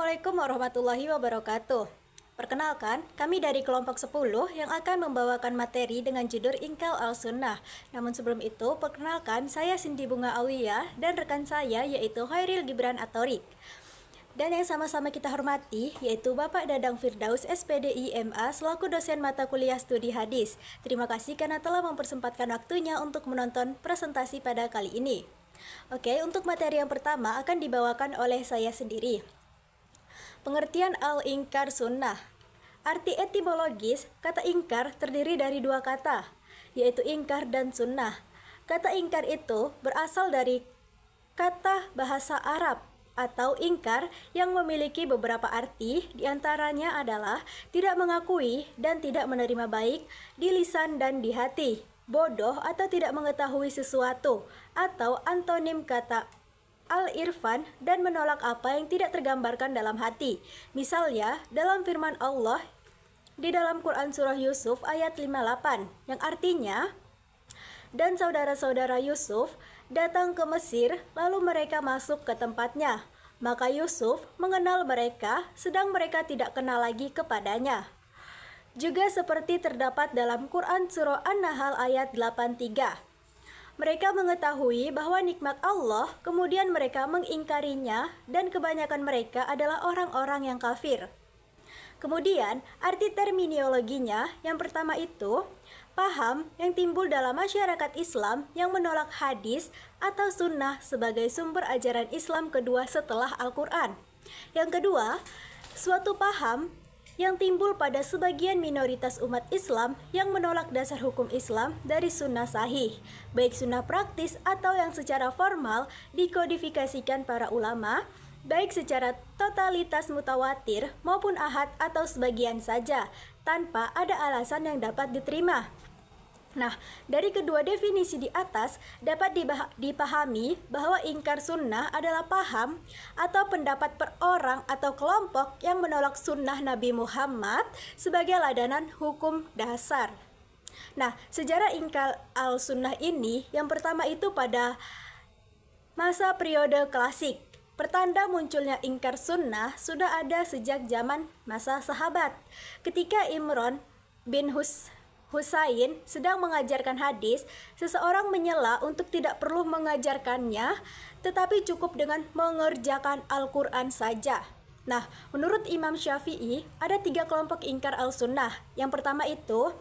Assalamualaikum warahmatullahi wabarakatuh. Perkenalkan, kami dari kelompok 10 yang akan membawakan materi dengan judul Inkar al-Sunnah. Namun sebelum itu, perkenalkan saya Cindy Bunga Awiyah dan rekan saya yaitu Khairil Gibran Atorik. Dan yang sama-sama kita hormati yaitu Bapak Dadang Firdaus SPDI MA selaku dosen mata kuliah studi hadis. Terima kasih karena telah mempersempatkan waktunya untuk menonton presentasi pada kali ini. Oke, untuk materi yang pertama akan dibawakan oleh saya sendiri. Pengertian al-inkar sunnah. Arti etimologis, kata ingkar terdiri dari dua kata, yaitu ingkar dan sunnah. Kata ingkar itu berasal dari kata bahasa Arab atau ingkar yang memiliki beberapa arti, diantaranya adalah tidak mengakui dan tidak menerima baik di lisan dan di hati, bodoh atau tidak mengetahui sesuatu, atau antonim kata al-irfan dan menolak apa yang tidak tergambarkan dalam hati. Misalnya, dalam firman Allah di dalam Quran Surah Yusuf ayat 58 yang artinya, dan saudara-saudara Yusuf datang ke Mesir lalu mereka masuk ke tempatnya. Maka Yusuf mengenal mereka sedang mereka tidak kenal lagi kepadanya. Juga seperti terdapat dalam Quran Surah An-Nahl ayat 83. Mereka mengetahui bahwa nikmat Allah, kemudian mereka mengingkarinya, dan kebanyakan mereka adalah orang-orang yang kafir. Kemudian, arti terminologinya yang pertama itu, paham yang timbul dalam masyarakat Islam yang menolak hadis atau sunnah sebagai sumber ajaran Islam kedua setelah Al-Quran. Yang kedua, suatu paham yang timbul pada sebagian minoritas umat Islam yang menolak dasar hukum Islam dari sunnah sahih, baik sunnah praktis atau yang secara formal dikodifikasikan para ulama, baik secara totalitas mutawatir maupun ahad atau sebagian saja, tanpa ada alasan yang dapat diterima. Nah, dari kedua definisi di atas dapat dipahami bahwa ingkar sunnah adalah paham atau pendapat per orang atau kelompok yang menolak sunnah Nabi Muhammad sebagai ladanan hukum dasar. Nah, sejarah ingkar al-sunnah ini yang pertama itu pada masa periode klasik. Pertanda munculnya ingkar sunnah sudah ada sejak zaman masa sahabat. Ketika Imran bin Husain sedang mengajarkan hadis, seseorang menyela untuk tidak perlu mengajarkannya, tetapi cukup dengan mengerjakan Al-Quran saja. Nah, menurut Imam Syafi'i, ada 3 kelompok ingkar al-sunnah. Yang pertama itu,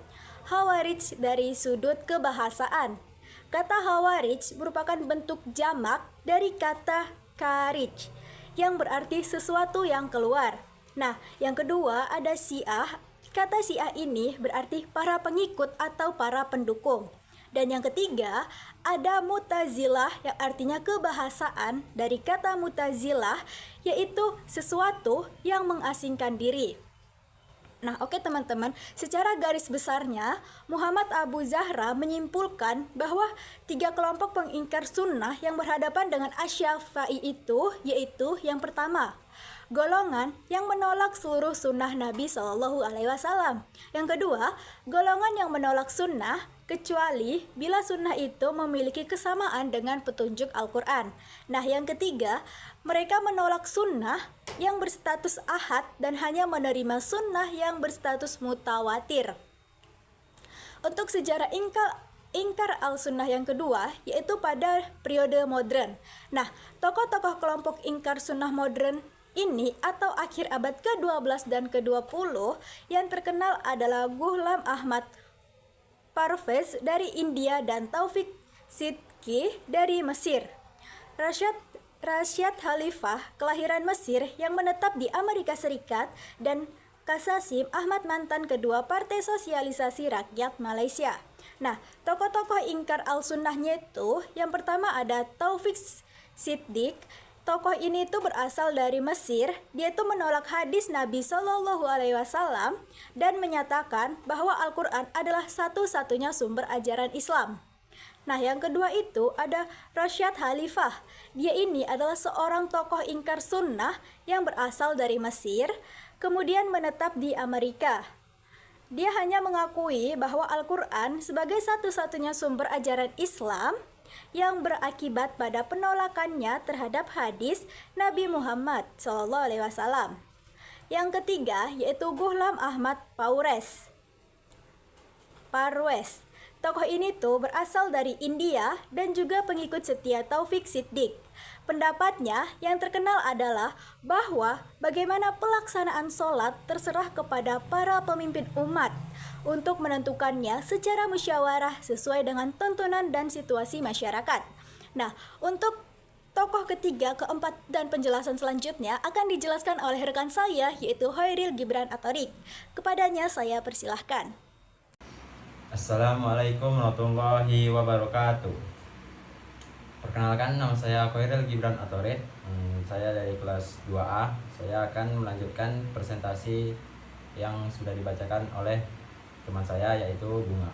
Khawarij dari sudut kebahasaan. Kata Khawarij merupakan bentuk jamak dari kata Kharij, yang berarti sesuatu yang keluar. Nah, yang kedua ada Syiah. Kata Syiah ini berarti para pengikut atau para pendukung. Dan yang ketiga, ada Mu'tazilah yang artinya kebahasaan dari kata Mu'tazilah, yaitu sesuatu yang mengasingkan diri. Nah, oke teman-teman, secara garis besarnya Muhammad Abu Zahra menyimpulkan bahwa 3 kelompok pengingkar sunnah yang berhadapan dengan Asy-Syafi'i itu yaitu yang pertama, golongan yang menolak seluruh sunnah Nabi Shallallahu Alaihi Wasallam. Yang kedua, golongan yang menolak sunnah kecuali bila sunnah itu memiliki kesamaan dengan petunjuk Al-Quran. Nah, yang ketiga, mereka menolak sunnah yang berstatus ahad dan hanya menerima sunnah yang berstatus mutawatir. Untuk sejarah ingkar al-sunnah yang kedua yaitu pada periode modern. Nah, tokoh-tokoh kelompok ingkar sunnah modern ini atau akhir abad ke-12 dan ke-20 yang terkenal adalah Ghulam Ahmad Parvez dari India dan Taufik Sidki dari Mesir. Rasyad Khalifah kelahiran Mesir yang menetap di Amerika Serikat dan Kasasim Ahmad mantan kedua Partai Sosialisasi Rakyat Malaysia. Nah, tokoh-tokoh ingkar al-sunnahnya itu yang pertama ada Taufik Siddiq. Tokoh ini itu berasal dari Mesir. Dia itu menolak hadis Nabi Shallallahu Alaihi Wasallam dan menyatakan bahwa Al-Quran adalah satu-satunya sumber ajaran Islam. Nah, yang kedua itu ada Rasyad Khalifah. Dia ini adalah seorang tokoh ingkar sunnah yang berasal dari Mesir, kemudian menetap di Amerika. Dia hanya mengakui bahwa Al-Quran sebagai satu-satunya sumber ajaran Islam yang berakibat pada penolakannya terhadap hadis Nabi Muhammad SAW. Yang ketiga yaitu Ghulam Ahmad Parwes. Tokoh ini tuh berasal dari India dan juga pengikut setia Taufik Siddiq. Pendapatnya yang terkenal adalah bahwa bagaimana pelaksanaan sholat terserah kepada para pemimpin umat untuk menentukannya secara musyawarah sesuai dengan tuntunan dan situasi masyarakat. Nah, untuk tokoh ketiga, keempat, dan penjelasan selanjutnya akan dijelaskan oleh rekan saya yaitu Hoiril Gibran Atorik. Kepadanya saya persilahkan. Assalamualaikum warahmatullahi wabarakatuh. Perkenalkan, nama saya Hoiril Gibran Atorik. Saya dari kelas 2A. Saya akan melanjutkan presentasi yang sudah dibacakan oleh teman saya yaitu Bunga.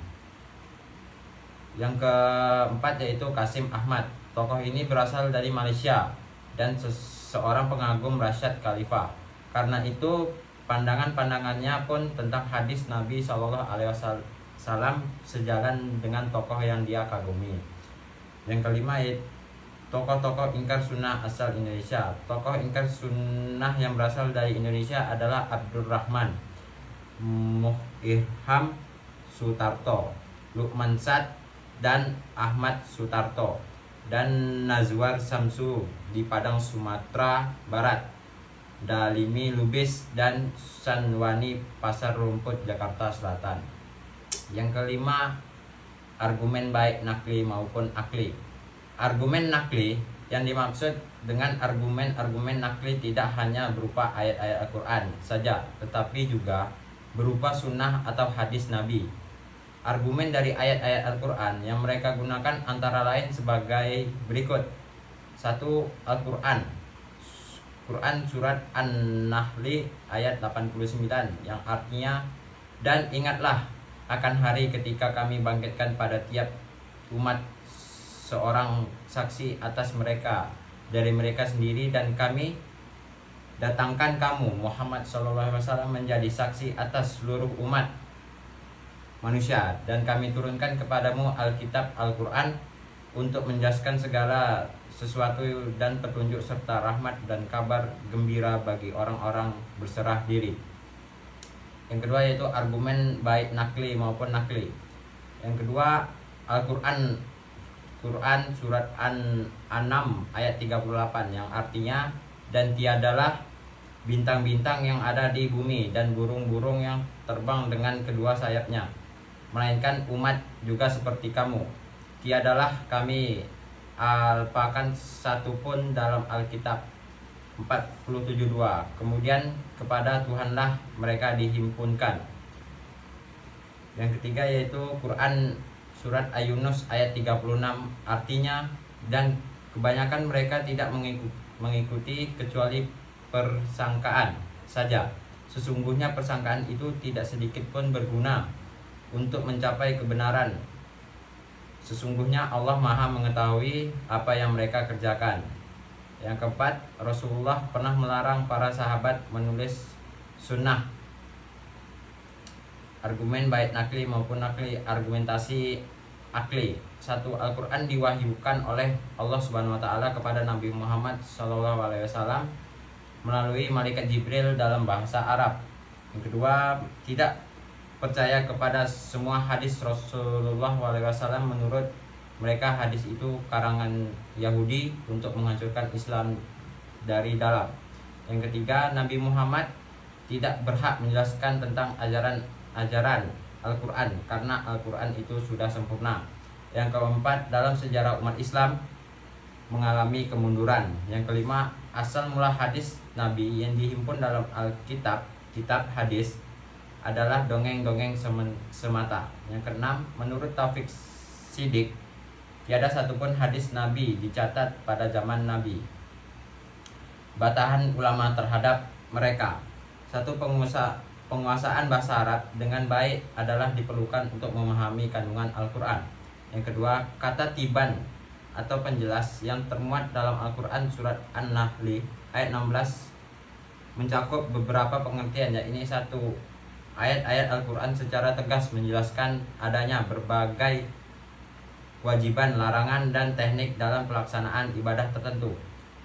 Yang keempat yaitu Kasim Ahmad. Tokoh ini berasal dari Malaysia dan seorang pengagum Rasyad Khalifah. Karena itu pandangan-pandangannya pun tentang hadis Nabi SAW sejalan dengan tokoh yang dia kagumi. Yang kelima yaitu tokoh-tokoh ingkar sunnah asal Indonesia. Tokoh ingkar sunnah yang berasal dari Indonesia adalah Abdurrahman Muhirham Sutarto, Lukman Sad dan Ahmad Sutarto, dan Nazwar Samsu di Padang Sumatera Barat, Dalimi Lubis dan Sanwani Pasar Rumput Jakarta Selatan. Yang kelima, argumen baik nakli maupun akli. Argumen nakli yang dimaksud dengan argumen nakli tidak hanya berupa ayat-ayat Al-Quran saja, tetapi juga berupa sunnah atau hadis Nabi. Argumen dari ayat-ayat Al-Quran yang mereka gunakan antara lain sebagai berikut. 1. Al-Quran surat An-Nahli ayat 89 yang artinya, dan ingatlah akan hari ketika kami bangkitkan pada tiap umat seorang saksi atas mereka dari mereka sendiri, dan kami datangkan kamu Muhammad SAW menjadi saksi atas seluruh umat manusia, dan kami turunkan kepadamu Alkitab Al-Quran untuk menjelaskan segala sesuatu dan petunjuk serta rahmat dan kabar gembira bagi orang-orang berserah diri. Yang kedua yaitu argumen baik nakli maupun nakli. Yang kedua, Al-Quran surat An-An'am ayat 38 yang artinya, dan tiadalah bintang-bintang yang ada di bumi dan burung-burung yang terbang dengan kedua sayapnya, melainkan umat juga seperti kamu. Tiadalah kami alpakan satupun dalam Alkitab 47:2. Kemudian kepada Tuhanlah mereka dihimpunkan. Yang ketiga yaitu Quran surat Ayunus ayat 36 artinya, dan kebanyakan mereka tidak mengikuti kecuali persangkaan saja. Sesungguhnya persangkaan itu tidak sedikit pun berguna untuk mencapai kebenaran. Sesungguhnya Allah Maha mengetahui apa yang mereka kerjakan. Yang keempat, Rasulullah pernah melarang para sahabat menulis sunnah. Argumen baik nakli maupun nakli. Argumentasi akli. 1. Al-Quran diwahyukan oleh Allah Subhanahu wa Ta'ala kepada Nabi Muhammad SAW melalui malaikat Jibril dalam bahasa Arab. Yang kedua, tidak percaya kepada semua hadis Rasulullah SAW. Menurut mereka hadis itu karangan Yahudi untuk menghancurkan Islam dari dalam. Yang ketiga, Nabi Muhammad tidak berhak menjelaskan tentang ajaran Al-Quran karena Al-Quran itu sudah sempurna. Yang keempat, dalam sejarah umat Islam mengalami kemunduran. Yang kelima, asal mula hadis Nabi yang dihimpun dalam Alkitab, kitab hadis, adalah dongeng-dongeng semata. Yang keenam, menurut Taufik Siddiq, tiada satupun hadis Nabi dicatat pada zaman Nabi. Batahan ulama terhadap mereka. 1. Penguasaan bahasa Arab dengan baik adalah diperlukan untuk memahami kandungan Al-Quran. Yang kedua, kata tiban atau penjelas yang termuat dalam Al-Quran surat An-Nahli ayat 16 mencakup beberapa pengertian, yakni 1. Ayat-ayat Al-Quran secara tegas menjelaskan adanya berbagai kewajiban, larangan, dan teknik dalam pelaksanaan ibadah tertentu.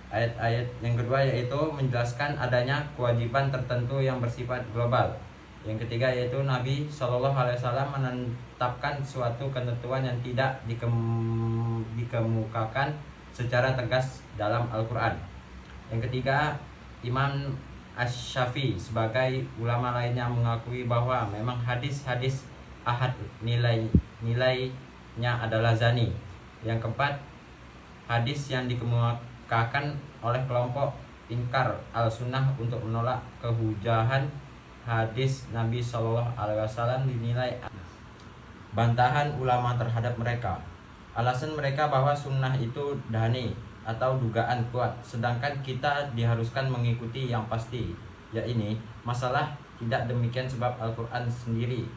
Ayat-ayat yang kedua yaitu menjelaskan adanya kewajiban tertentu yang bersifat global. Yang ketiga yaitu Nabi Shallallahu Alaihi Wasallam menetapkan suatu ketentuan yang tidak dikemukakan secara tegas dalam Al-Quran. Yang ketiga, Imam Asy-Syafi'i sebagai ulama lainnya mengakui bahwa memang hadis-hadis ahad nilainya adalah zani. Yang keempat, hadis yang dikemukakan oleh kelompok inkar al-sunnah untuk menolak kehujahan hadis Nabi Shallallahu Alaihi Wasallam dinilai bantahan ulama terhadap mereka. Alasan mereka bahwa sunnah itu dhani atau dugaan kuat, sedangkan kita diharuskan mengikuti yang pasti. Ya ini masalah tidak demikian sebab Al-Quran sendiri,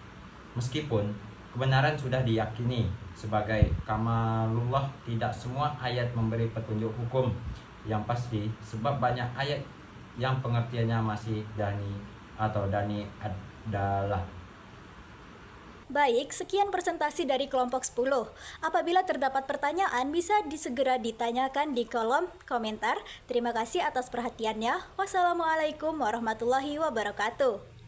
meskipun kebenaran sudah diyakini sebagai kamalullah, tidak semua ayat memberi petunjuk hukum yang pasti, sebab banyak ayat yang pengertiannya masih dhani atau dhani adalah. Baik, sekian presentasi dari kelompok 10. Apabila terdapat pertanyaan, bisa disegera ditanyakan di kolom komentar. Terima kasih atas perhatiannya. Wassalamualaikum warahmatullahi wabarakatuh.